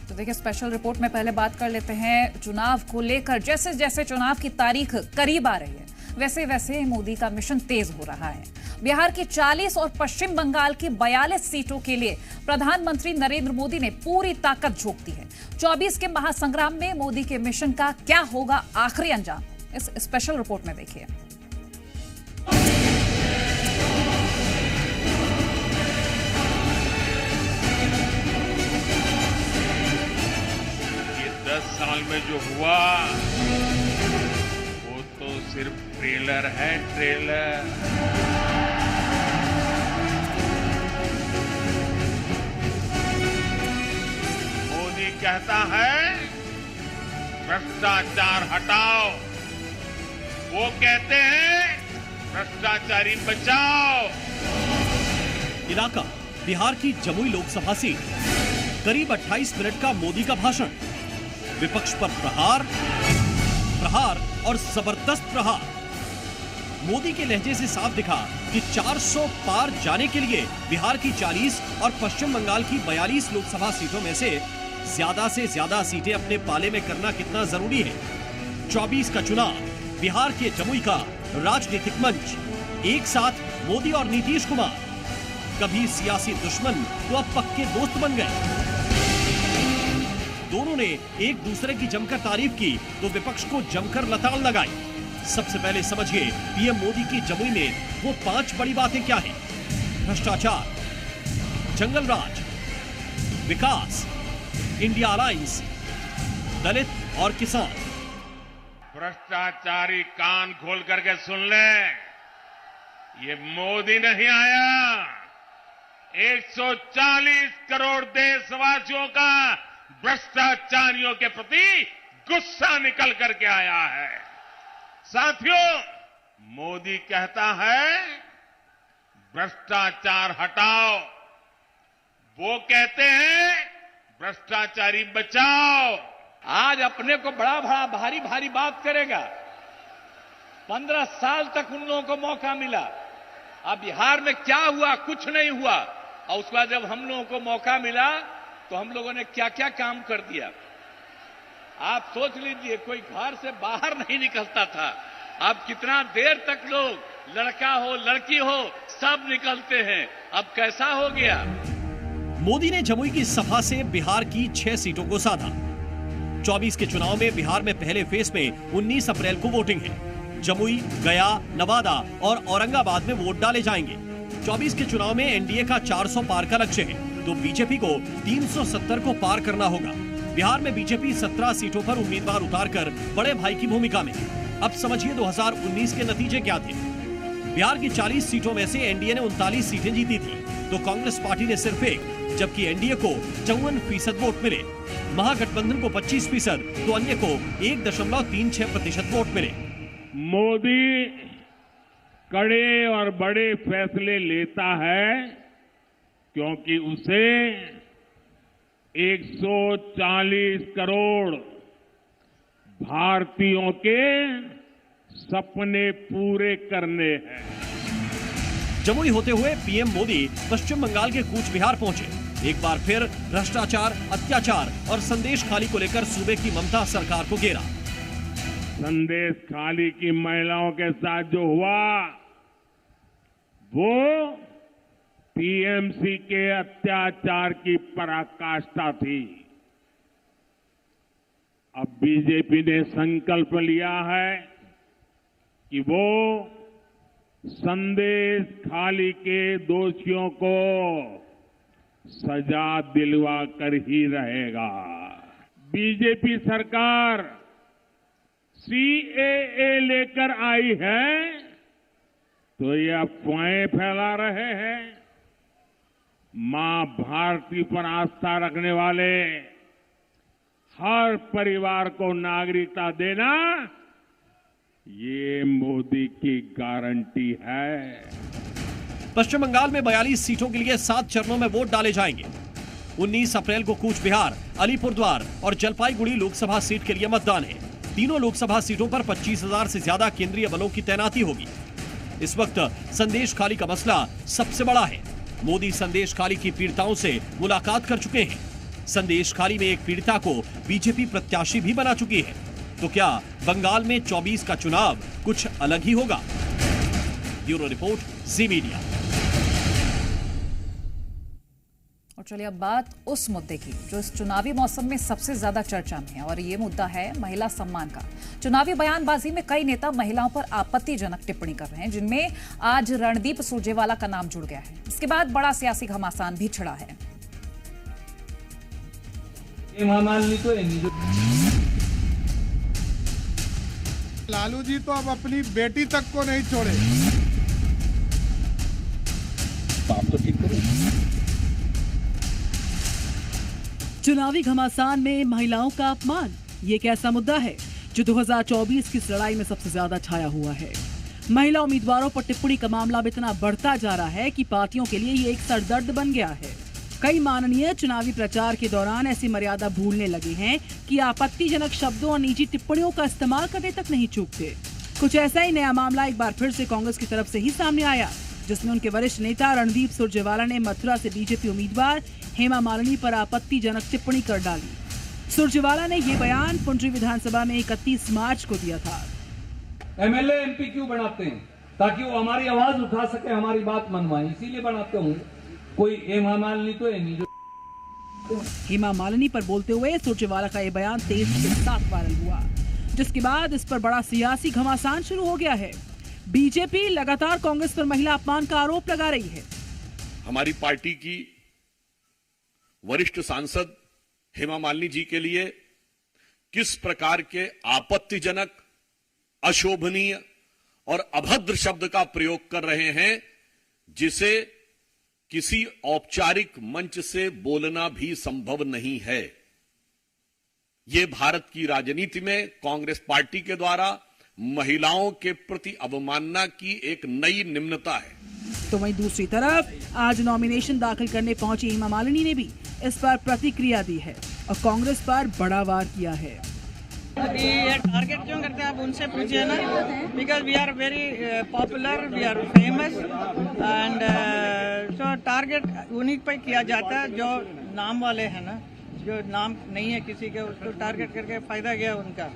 तो देखिए, special report में पहले बात कर लेते हैं चुनाव को लेकर। जैसे जैसे चुनाव की तारीख करीब आ रही है, वैसे वैसे मोदी का मिशन तेज हो रहा है। बिहार की 40 और पश्चिम बंगाल की 42 सीटों के लिए प्रधानमंत्री नरेंद्र मोदी ने पूरी ताकत झोंक दी है। 24 के महासंग्राम में मोदी के मिशन का क्या होगा आखिरी अंजाम, इस स्पेशल रिपोर्ट में देखिए। ये 10 साल में जो हुआ वो तो सिर्फ ट्रेलर है, ट्रेलर। मोदी कहता है भ्रष्टाचार हटाओ, वो कहते हैं भ्रष्टाचारी बचाओ। इलाका बिहार की जमुई लोकसभा सीट। करीब 28 मिनट का मोदी का भाषण। विपक्ष पर प्रहार और जबरदस्त प्रहार। मोदी के लहजे से साफ दिखा कि 400 पार जाने के लिए बिहार की 40 और पश्चिम बंगाल की 42 लोकसभा सीटों में से ज्यादा सीटें अपने पाले में करना कितना जरूरी है। 24 का चुनाव, बिहार के जमुई का राजनीतिक मंच। एक साथ मोदी और नीतीश कुमार, कभी सियासी दुश्मन तो अब पक्के दोस्त बन गए। दोनों ने एक दूसरे की जमकर तारीफ की तो विपक्ष को जमकर लताड़ लगाई। सबसे पहले समझिए पीएम मोदी की जमुई में वो 5 बड़ी बातें क्या हैं। भ्रष्टाचार, जंगल राज, विकास, इंडिया अलायंस, दलित और किसान। भ्रष्टाचारी कान खोल करके सुन ले, ये मोदी नहीं आया, 140 करोड़ देशवासियों का भ्रष्टाचारियों के प्रति गुस्सा निकल करके आया है। साथियों, मोदी कहता है भ्रष्टाचार हटाओ, वो कहते हैं भ्रष्टाचारी बचाओ। आज अपने को बड़ा भारी बात करेगा। 15 साल तक उन लोगों को मौका मिला। अब बिहार में क्या हुआ? कुछ नहीं हुआ। और उसके बाद जब हम लोगों को मौका मिला तो हम लोगों ने क्या क्या काम कर दिया। आप सोच लीजिए, कोई घर से बाहर नहीं निकलता था। अब कितना देर तक लोग, लड़का हो लड़की हो, सब निकलते हैं। अब कैसा हो गया। मोदी ने जमुई की सभा से बिहार की 6 सीटों को साधा। 24 के चुनाव में बिहार में पहले फेज में 19 अप्रैल को वोटिंग है। जमुई, गया, नवादा और औरंगाबाद में वोट डाले जाएंगे। 24 के चुनाव में एनडीए का 400 पार का लक्ष्य है तो बीजेपी को 370 को पार करना होगा। बिहार में बीजेपी 17 सीटों पर उम्मीदवार उतारकर बड़े भाई की भूमिका में। अब समझिए 2019 के नतीजे क्या थे। बिहार की 40 सीटों में से एनडीए ने 39 सीटें जीती थी तो कांग्रेस पार्टी ने सिर्फ 1, जबकि एनडीए को 54% वोट मिले। महागठबंधन को 25% तो अन्य को 1.36% वोट मिले। मोदी कड़े और बड़े फैसले लेता है क्योंकि उसे 140 करोड़ भारतीयों के सपने पूरे करने हैं। जमुई होते हुए पीएम मोदी पश्चिम बंगाल के कूच बिहार पहुंचे। एक बार फिर भ्रष्टाचार, अत्याचार और संदेश खाली को लेकर सूबे की ममता सरकार को घेरा। संदेश खाली की महिलाओं के साथ जो हुआ वो टीएमसी के अत्याचार की पराकाष्ठा थी। अब बीजेपी ने संकल्प लिया है कि वो संदेश खाली के दोषियों को सजा दिलवा कर ही रहेगा। बीजेपी सरकार सीएए लेकर आई है तो ये अफवाहें फैला रहे हैं। मां भारती पर आस्था रखने वाले हर परिवार को नागरिकता देना ये मोदी की गारंटी है। पश्चिम बंगाल में 42 सीटों के लिए 7 चरणों में वोट डाले जाएंगे। 19 अप्रैल को कूच बिहार, अलीपुरद्वार और जलपाईगुड़ी लोकसभा सीट के लिए मतदान है। तीनों लोकसभा सीटों पर 25,000 से ज्यादा केंद्रीय बलों की तैनाती होगी। इस वक्त संदेश खाली का मसला सबसे बड़ा है। मोदी संदेश खाली की पीड़िताओं से मुलाकात कर चुके हैं। संदेश खाली में एक पीड़िता को बीजेपी प्रत्याशी भी बना चुकी है। तो क्या बंगाल में 24 का चुनाव कुछ अलग ही होगा? ब्यूरो रिपोर्ट, जी मीडिया। और चलिए अब बात उस मुद्दे की जो इस चुनावी मौसम में सबसे ज्यादा चर्चा में है, और ये मुद्दा है महिला सम्मान का। चुनावी बयानबाजी में कई नेता महिलाओं पर आपत्तिजनक टिप्पणी कर रहे हैं, जिनमें आज रणदीप सुरजेवाला का नाम जुड़ गया है। इसके बाद बड़ा सियासी घमासान भी छिड़ा है। लालू जी तो अब अपनी बेटी तक को नहीं छोड़े। आप तो ठीक करो। चुनावी घमासान में महिलाओं का अपमान, ये एक ऐसा मुद्दा है जो 2024 की इस लड़ाई में सबसे ज्यादा छाया हुआ है। महिला उम्मीदवारों पर टिप्पणी का मामला इतना बढ़ता जा रहा है कि पार्टियों के लिए ये एक सरदर्द बन गया है। कई माननीय चुनावी प्रचार के दौरान ऐसी मर्यादा भूलने लगे हैं कि आपत्तिजनक शब्दों और निजी टिप्पणियों का इस्तेमाल करने तक नहीं चूकते। कुछ ऐसा ही नया मामला एक बार फिर से कांग्रेस की तरफ से ही सामने आया, जिसमें उनके वरिष्ठ नेता रणदीप सुरजेवाला ने मथुरा से बीजेपी उम्मीदवार हेमा मालिनी पर आपत्तिजनक टिप्पणी कर डाली। सुरजेवाला ने ये बयान पुंडरी विधानसभा में 31 मार्च को दिया था। एमएलए एमपी क्यों बनाते हैं? ताकि वो हमारी आवाज उठा सके, हमारी बात मनवाए, इसीलिए बनाते होंगे। कोई हेमा मालिनी तो है नहीं जो। हेमा मालिनी पर बोलते हुए सुरजेवाला का ये बयान तेजी के साथ वायरल हुआ, जिसके बाद इस पर बड़ा सियासी घमासान शुरू हो गया है। बीजेपी लगातार कांग्रेस पर महिला अपमान का आरोप लगा रही है। हमारी पार्टी की वरिष्ठ सांसद हेमा मालिनी जी के लिए किस प्रकार के आपत्तिजनक, अशोभनीय और अभद्र शब्द का प्रयोग कर रहे हैं, जिसे किसी औपचारिक मंच से बोलना भी संभव नहीं है। यह भारत की राजनीति में कांग्रेस पार्टी के द्वारा महिलाओं के प्रति अवमानना की एक नई निम्नता है। तो वहीं दूसरी तरफ आज नॉमिनेशन दाखिल करने पहुंची हेमा मालिनी ने भी इस पर प्रतिक्रिया दी है और कांग्रेस पर बड़ा वार किया है। अभी ये टारगेट क्यों करते हैं आप उनसे पूछिए ना, because we are very popular, we are famous and so target उन्हीं पे किया जाता है जो नाम वाले हैं ना, जो नाम नहीं है किसी के, उसको टारगेट करके फायदा गया उनका।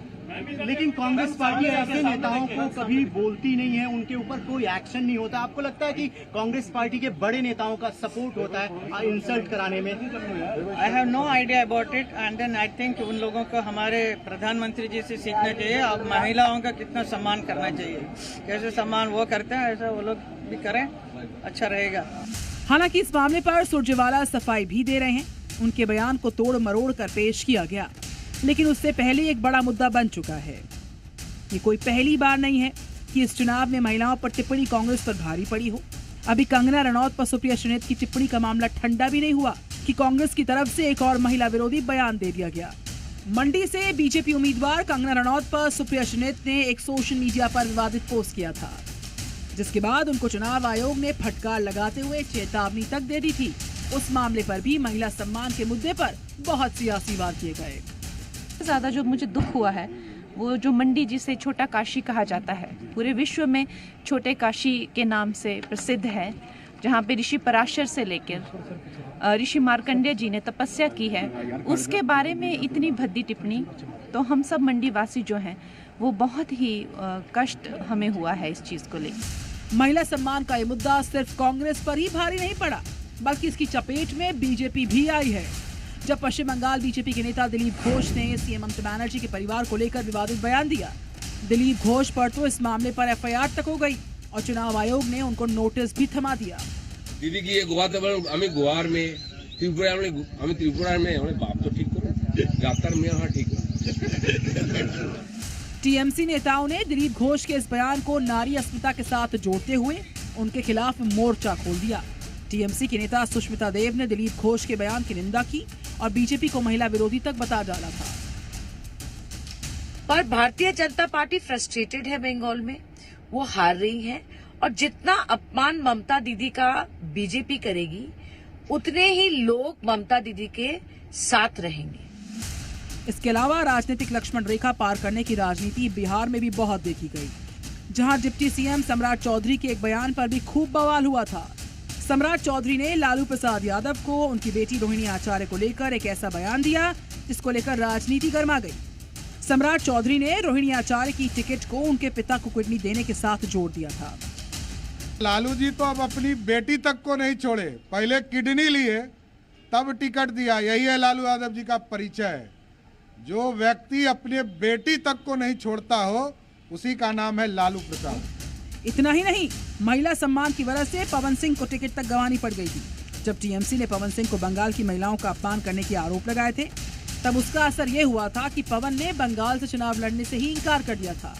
लेकिन कांग्रेस पार्टी ऐसे नेताओं को कभी बोलती नहीं है, उनके ऊपर कोई एक्शन नहीं होता। आपको लगता है कि कांग्रेस पार्टी के बड़े नेताओं का सपोर्ट होता है इंसल्ट कराने में? I have no idea about it and then I think उन लोगों को हमारे प्रधानमंत्री जी से सीखना चाहिए। अब महिलाओं का कितना सम्मान करना चाहिए, कैसे सम्मान वो करते हैं ऐसा वो लोग भी करें, अच्छा रहेगा। हालांकि इस मामले पर सुरजेवाला सफाई भी दे रहे हैं। उनके बयान को तोड़ मरोड़ कर पेश किया गया, लेकिन उससे पहले एक बड़ा मुद्दा बन चुका है। ये कोई पहली बार नहीं है कि इस चुनाव में महिलाओं पर टिप्पणी कांग्रेस पर भारी पड़ी हो। अभी कंगना रनौत पर सुप्रिया श्रीनेत की टिप्पणी का मामला ठंडा भी नहीं हुआ कि कांग्रेस की तरफ से एक और महिला विरोधी बयान दे दिया गया। मंडी से बीजेपी उम्मीदवार कंगना रनौत पर सुप्रिया श्रीनेत ने एक सोशल मीडिया पर विवादित पोस्ट किया था, जिसके बाद उनको चुनाव आयोग ने फटकार लगाते हुए चेतावनी तक दे दी थी। उस मामले पर भी महिला सम्मान के मुद्दे पर बहुत सियासी वार किए गए। ज्यादा जो मुझे दुख हुआ है वो जो मंडी जिसे छोटा काशी कहा जाता है, पूरे विश्व में छोटे काशी के नाम से प्रसिद्ध है, जहाँ पे ऋषि पराशर से लेकर ऋषि मार्कंडेय जी ने तपस्या की है, उसके बारे में इतनी भद्दी टिप्पणी, तो हम सब मंडी वासी जो हैं वो बहुत ही कष्ट हमें हुआ है इस चीज को लेकर। महिला सम्मान का ये मुद्दा सिर्फ कांग्रेस पर ही भारी नहीं पड़ा, बल्कि इसकी चपेट में बीजेपी भी आई है। जब पश्चिम बंगाल बीजेपी के नेता दिलीप घोष ने सीएम ममता बनर्जी के परिवार को लेकर विवादित बयान दिया, दिलीप घोष पर तो इस मामले पर एफआईआर तक हो गई और चुनाव आयोग ने उनको नोटिस भी थमा दिया। दीदी की ये गुवार गुवार में त्रिपुरा में हमें बाप तो ठीक करो, जातर में हाँ ठीक करो। टीएमसी नेताओं ने दिलीप घोष के इस बयान को नारी अस्मिता के साथ जोड़ते हुए उनके खिलाफ मोर्चा खोल दिया। टीएमसी के नेता सुष्मिता देव ने दिलीप घोष के बयान की निंदा की और बीजेपी को महिला विरोधी तक बता डाला था। पर भारतीय जनता पार्टी फ्रस्ट्रेटेड है बंगाल में, वो हार रही है और जितना अपमान ममता दीदी का बीजेपी करेगी उतने ही लोग ममता दीदी के साथ रहेंगे। इसके अलावा राजनीतिक लक्ष्मण रेखा पार करने की राजनीति बिहार में भी बहुत देखी गई, जहां डिप्टी सीएम सम्राट चौधरी के एक बयान पर भी खूब बवाल हुआ था। सम्राट चौधरी ने लालू प्रसाद यादव को उनकी बेटी रोहिणी आचार्य को लेकर एक ऐसा बयान दिया जिसको लेकर राजनीति गर्मा गई। सम्राट चौधरी ने रोहिणी आचार्य की टिकट को उनके पिता को किडनी देने के साथ जोड़ दिया था। लालू जी तो अब अपनी बेटी तक को नहीं छोड़े, पहले किडनी लिए तब टिकट दिया। यही है लालू यादव जी का परिचय। जो व्यक्ति अपने बेटी तक को नहीं छोड़ता हो उसी का नाम है लालू प्रसाद। इतना ही नहीं, महिला सम्मान की वजह से पवन सिंह को टिकट तक गंवानी पड़ गई थी। जब टीएमसी ने पवन सिंह को बंगाल की महिलाओं का अपमान करने के आरोप लगाए थे, तब उसका असर ये हुआ था कि पवन ने बंगाल से चुनाव लड़ने से ही इनकार कर दिया था।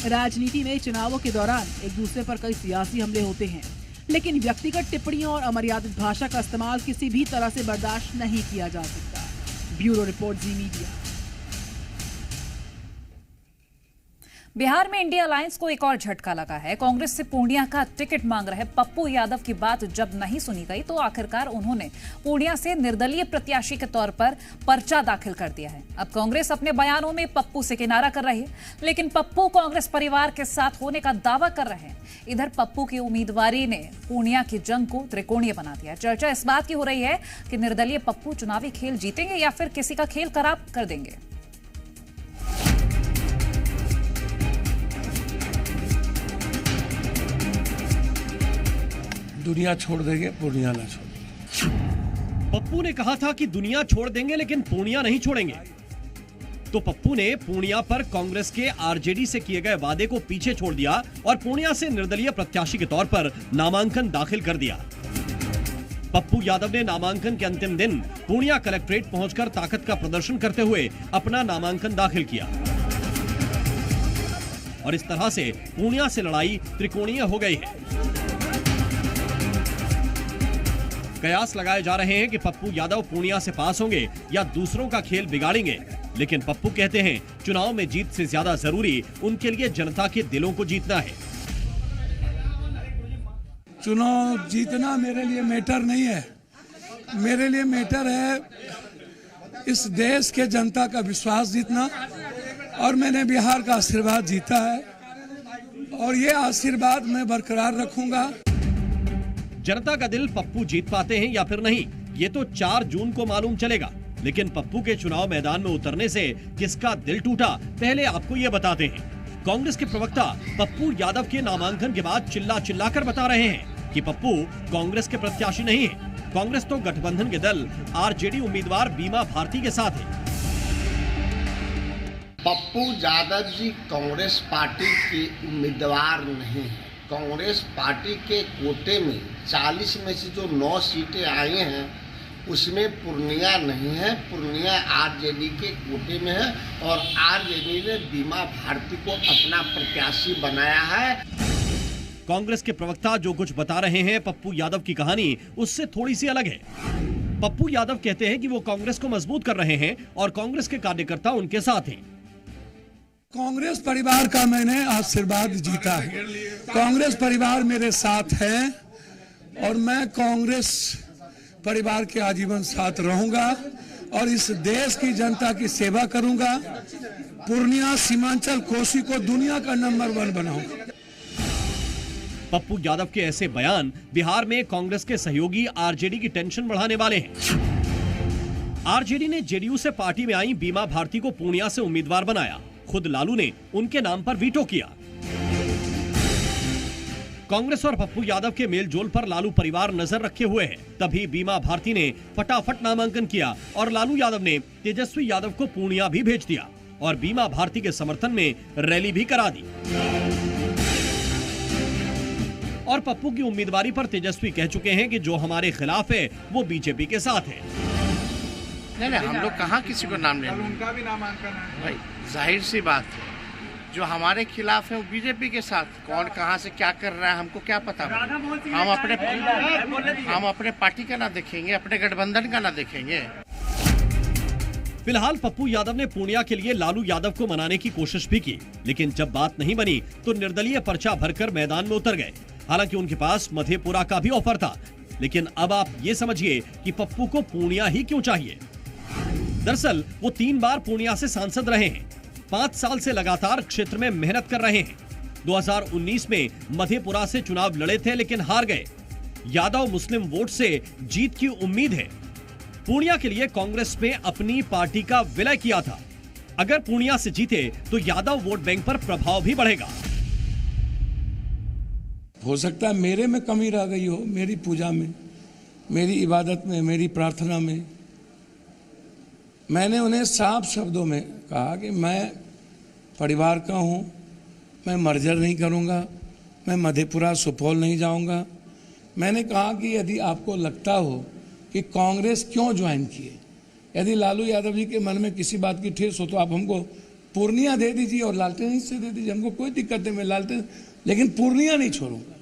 राजनीति में चुनावों के दौरान एक दूसरे पर कई सियासी हमले होते हैं, लेकिन व्यक्तिगत टिप्पणियों और अमर्यादित भाषा का इस्तेमाल किसी भी तरह से बर्दाश्त नहीं किया जा सकता। ब्यूरो रिपोर्ट, जी मीडिया। बिहार में इंडिया अलायंस को एक और झटका लगा है। कांग्रेस से पूर्णिया का टिकट मांग रहे पप्पू यादव की बात जब नहीं सुनी गई तो आखिरकार उन्होंने पूर्णिया से निर्दलीय प्रत्याशी के तौर पर पर्चा दाखिल कर दिया है। अब कांग्रेस अपने बयानों में पप्पू से किनारा कर रही है, लेकिन पप्पू कांग्रेस परिवार के साथ होने का दावा कर रहे हैं। इधर पप्पू की उम्मीदवारी ने पूर्णिया की जंग को त्रिकोणीय बना दिया। चर्चा इस बात की हो रही है कि निर्दलीय पप्पू चुनावी खेल जीतेंगे या फिर किसी का खेल खराब कर देंगे। दुनिया छोड़ देंगे, पूर्णिया ना छोड़। पप्पू ने कहा था कि दुनिया छोड़ देंगे लेकिन पूर्णिया नहीं छोड़ेंगे। तो पप्पू ने पूर्णिया पर कांग्रेस के आरजेडी से किए गए वादे को पीछे छोड़ दिया और पूर्णिया से निर्दलीय प्रत्याशी के तौर पर नामांकन दाखिल कर दिया। पप्पू यादव ने नामांकन के अंतिम दिन पूर्णिया कलेक्ट्रेट पहुंचकर ताकत का प्रदर्शन करते हुए अपना नामांकन दाखिल किया और इस तरह से पूर्णिया से लड़ाई त्रिकोणीय हो गई है। कयास लगाए जा रहे हैं कि पप्पू यादव पूर्णिया से पास होंगे या दूसरों का खेल बिगाड़ेंगे, लेकिन पप्पू कहते हैं चुनाव में जीत से ज्यादा जरूरी उनके लिए जनता के दिलों को जीतना है। चुनाव जीतना मेरे लिए मैटर नहीं है, मेरे लिए मैटर है इस देश के जनता का विश्वास जीतना। और मैंने बिहार का आशीर्वाद जीता है और ये आशीर्वाद मैं बरकरार रखूंगा। जनता का दिल पप्पू जीत पाते हैं या फिर नहीं, ये तो 4 जून को मालूम चलेगा। लेकिन पप्पू के चुनाव मैदान में उतरने से किसका दिल टूटा, पहले आपको ये बताते हैं। कांग्रेस के प्रवक्ता पप्पू यादव के नामांकन के बाद चिल्ला कर बता रहे हैं कि पप्पू कांग्रेस के प्रत्याशी नहीं है। कांग्रेस तो गठबंधन के दल आरजेडी उम्मीदवार बीमा भारती के साथ है। पप्पू यादव जी कांग्रेस पार्टी के उम्मीदवार नहीं है। कांग्रेस पार्टी के कोटे में 40 में से जो 9 सीटें आई हैं उसमें पूर्णिया नहीं है। पूर्णिया आरजेडी के कोटे में है और आरजेडी ने बीमा भारती को अपना प्रत्याशी बनाया है। कांग्रेस के प्रवक्ता जो कुछ बता रहे हैं, पप्पू यादव की कहानी उससे थोड़ी सी अलग है। पप्पू यादव कहते हैं कि वो कांग्रेस को मजबूत कर रहे हैं और कांग्रेस के कार्यकर्ता उनके साथ हैं। कांग्रेस परिवार का मैंने आशीर्वाद जीता है, कांग्रेस परिवार मेरे साथ है और मैं कांग्रेस परिवार के आजीवन साथ रहूंगा और इस देश की जनता की सेवा करूंगा। पूर्णिया, सीमांचल, कोसी को दुनिया का नंबर 1 बनाऊंगा। पप्पू यादव के ऐसे बयान बिहार में कांग्रेस के सहयोगी आरजेडी की टेंशन बढ़ाने वाले हैं। आरजेडी ने जेडीयू से पार्टी में आई बीमा भारती को पूर्णिया से उम्मीदवार बनाया। खुद लालू ने उनके नाम पर वीटो किया। कांग्रेस और पप्पू यादव के मेलजोल पर लालू परिवार नजर रखे हुए है। तभी बीमा भारती ने फटाफट नामांकन किया और लालू यादव ने तेजस्वी यादव को पूर्णिया भी भेज दिया और बीमा भारती के समर्थन में रैली भी करा दी। और पप्पू की उम्मीदवारी पर तेजस्वी कह चुके हैं कि जो हमारे खिलाफ है वो बीजेपी के साथ है। नहीं, हम लोग कहाँ किसी को नाम लेंगे। उनका भी नामांकन है भाई, जाहिर सी बात है। जो हमारे खिलाफ है वो बीजेपी के साथ। कौन कहाँ से क्या कर रहा है हमको क्या पता। हम अपने पार्टी का ना देखेंगे, अपने गठबंधन का ना देखेंगे। फिलहाल पप्पू यादव ने पूर्णिया के लिए लालू यादव को मनाने की कोशिश भी की, लेकिन जब बात नहीं बनी तो निर्दलीय पर्चा भरकर मैदान में उतर गए। हालांकि उनके पास मधेपुरा का भी ऑफर था, लेकिन अब आप ये समझिए कि पप्पू को पूर्णिया ही क्यों चाहिए। दरअसल वो 3 बार पूर्णिया से सांसद रहे हैं, 5 साल से लगातार क्षेत्र में मेहनत कर रहे हैं। 2019 में मधेपुरा से चुनाव लड़े थे लेकिन हार गए। यादव मुस्लिम वोट से जीत की उम्मीद है। पूर्णिया के लिए कांग्रेस ने अपनी पार्टी का विलय किया था। अगर पूर्णिया से जीते तो यादव वोट बैंक पर प्रभाव भी बढ़ेगा। हो सकता है मेरे में कमी रह गई हो, मेरी पूजा में, मेरी इबादत में, मेरी प्रार्थना में। मैंने उन्हें साफ शब्दों में कहा कि मैं परिवार का हूं, मैं मर्जर नहीं करूंगा, मैं मधेपुरा सुपौल नहीं जाऊंगा। मैंने कहा कि यदि आपको लगता हो कि कांग्रेस क्यों ज्वाइन किए, यदि लालू यादव जी के मन में किसी बात की ठेस हो तो आप हमको पूर्णिया दे दीजिए और लालटेन हिस्से दे दीजिए, हमको कोई दिक्कत नहीं, मैं लालटेन, लेकिन पूर्णिया नहीं छोड़ूंगा।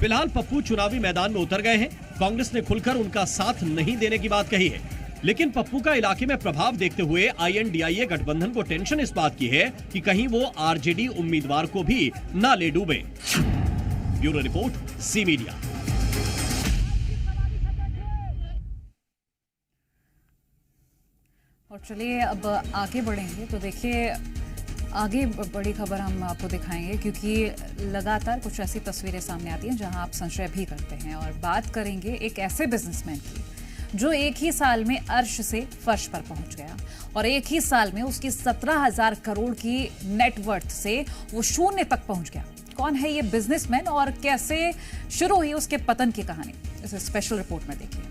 फिलहाल पप्पू चुनावी मैदान में उतर गए हैं। कांग्रेस ने खुलकर उनका साथ नहीं देने की बात कही है, लेकिन पप्पू का इलाके में प्रभाव देखते हुए INDIA गठबंधन को टेंशन इस बात की है कि कहीं वो RJD उम्मीदवार को भी ना ले डूबे। Bureau report, C media. और चलिए अब आगे बढ़ेंगे तो देखिए आगे बड़ी खबर हम आपको दिखाएंगे, क्योंकि लगातार कुछ ऐसी तस्वीरें सामने आती हैं जहां आप संशय भी करते हैं। और बात करेंगे एक ऐसे बिजनेसमैन की जो एक ही साल में अर्श से फर्श पर पहुंच गया और एक ही साल में उसकी 17,000 करोड़ की नेटवर्थ से वो शून्य तक पहुंच गया। कौन है ये बिजनेसमैन और कैसे शुरू हुई उसके पतन की कहानी, इस स्पेशल रिपोर्ट में देखिए।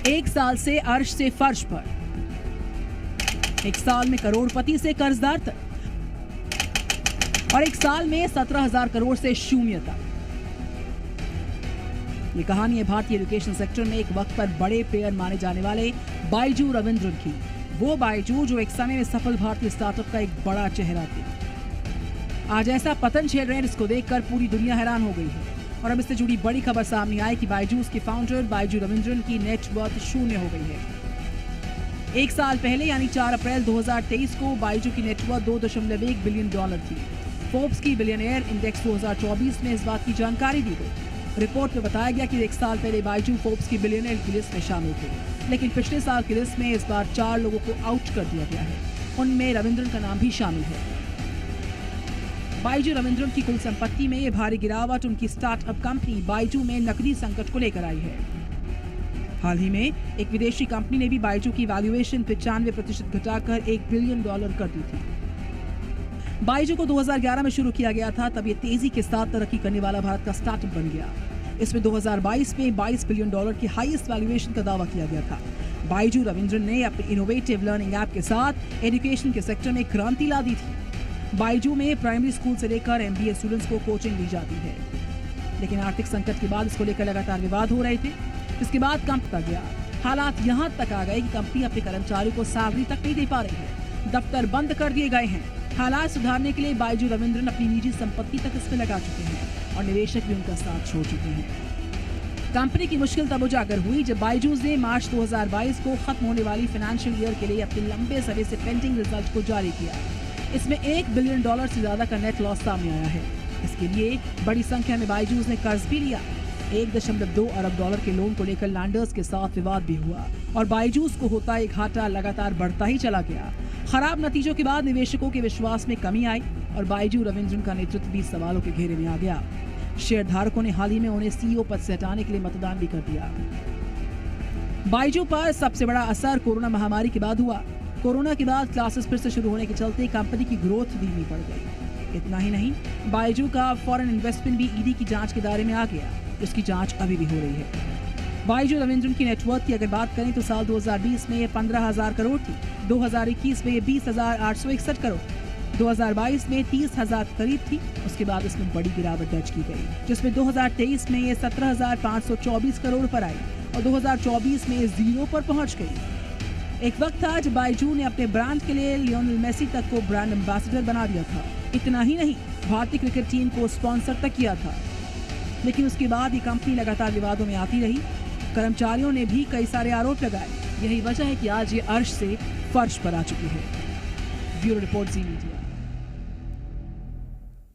एक साल से अर्श से फर्श पर, एक साल में करोड़पति से कर्जदार तक, और एक साल में 17,000 करोड़ से शून्य तक। ये कहानी है भारतीय एजुकेशन सेक्टर में एक वक्त पर बड़े प्लेयर माने जाने वाले बायजू रविंद्रन की। वो बायजू जो एक समय में सफल भारतीय स्टार्टअप का एक बड़ा चेहरा थे, आज ऐसा पतन झेल रहे हैं जिसको देखकर पूरी दुनिया हैरान हो गई है। और अब इससे जुड़ी बड़ी खबर सामने आई कि बायजूस के फाउंडर बायजू रविंद्रन की नेटवर्थ शून्य हो गई है। एक साल पहले यानी 4 अप्रैल 2023 को बायजू की नेटवर्थ $2.1 बिलियन थी। फोर्ब्स की बिलियनियर इंडेक्स 2024 में इस बात की जानकारी दी गई। रिपोर्ट में बताया गया कि एक साल पहले बायजू फोर्ब्स की बिलियनियर की लिस्ट में शामिल थे, लेकिन पिछले साल की लिस्ट में इस बार 4 लोगों को आउट कर दिया गया है। उनमें रविंद्रन का नाम भी शामिल है। बायजू रविंद्रन की कुल संपत्ति में ये भारी गिरावट उनकी स्टार्टअप कंपनी बायजू में नकदी संकट को लेकर आई है। हाल ही में एक विदेशी कंपनी ने भी बायजू की वैल्यूएशन 95% घटाकर $1 बिलियन कर दी थी। बायजू को 2011 में शुरू किया गया था, तब ये तेजी के साथ तरक्की करने वाला भारत का स्टार्टअप बन गया। इसमें 2022 में $22 बिलियन की हाईएस्ट वैल्यूएशन का दावा किया गया था। बायजू रविंद्रन ने अपने इनोवेटिव लर्निंग ऐप के साथ एजुकेशन के सेक्टर में क्रांति ला दी थी। बायजू में प्राइमरी स्कूल से लेकर MBA स्टूडेंट्स को कोचिंग दी जाती है, लेकिन आर्थिक संकट के बाद इसको लेकर लगातार विवाद हो रहे थे। इसके बाद कंपनी गया, हालात यहां तक आ गए कि कंपनी अपने कर्मचारियों को सैलरी तक नहीं दे पा रही है, दफ्तर बंद कर दिए गए हैं। हालात सुधारने के लिए बायजू रविंद्रन अपनी निजी संपत्ति तक इसमें लगा चुके हैं और निवेशक भी उनका साथ छोड़ चुके हैं। कंपनी की मुश्किल तब उजागर हुई जब बायजूस ने मार्च 2022 को खत्म होने वाली फाइनेंशियल ईयर के लिए अपने लंबे समय से पेंडिंग रिजल्ट को जारी किया। इसमें $1 बिलियन से ज्यादा का नेट लॉस सामने आया है। इसके लिए बड़ी संख्या में बायजूस ने कर्ज भी लिया। $1.2 अरब के लोन को लेकर लैंडर्स के साथ विवाद भी हुआ और बायजूस को होता एक घाटा लगातार बढ़ता ही चला गया। खराब नतीजों के बाद निवेशकों के विश्वास में कमी आई और बायजू रविंद्रन का नेतृत्व भी सवालों के घेरे में आ गया। शेयर धारकों ने हाल ही में उन्हें CEO पद से हटाने के लिए मतदान भी कर दिया। बायजू पर सबसे बड़ा असर कोरोना महामारी के बाद हुआ। कोरोना के बाद क्लासेस फिर से शुरू होने के चलते कंपनी की ग्रोथ धीमी पड़ गई। इतना ही नहीं, बायजू का फॉरेन इन्वेस्टमेंट भी ED की जांच के दायरे में आ गया, जिसकी जांच अभी भी हो रही है। बायजू रविंद्रन की नेटवर्थ की अगर बात करें तो साल 2020 में ये 15,000 करोड़ थी, 2021 में ये 20,861 करोड़, 2022 में 30,000 करीब थी। उसके बाद इसमें बड़ी गिरावट दर्ज की गई, जिसमें 2023 में ये 17,524 करोड़ पर आई और 2024 में ये 0 पर पहुंच गई। एक वक्त था जब बायजू ने अपने ब्रांड के लिए लियोनेल मेसी तक को ब्रांड एम्बेसडर बना दिया था। इतना ही नहीं, भारतीय क्रिकेट टीम को स्पॉन्सर तक किया था। लेकिन उसके बाद ये कंपनी लगातार विवादों में आती रही। कर्मचारियों ने भी कई सारे आरोप लगाए। यही वजह है कि आज ये अर्श से फर्श पर आ चुकी है। ब्यूरो रिपोर्ट, ज़ी मीडिया।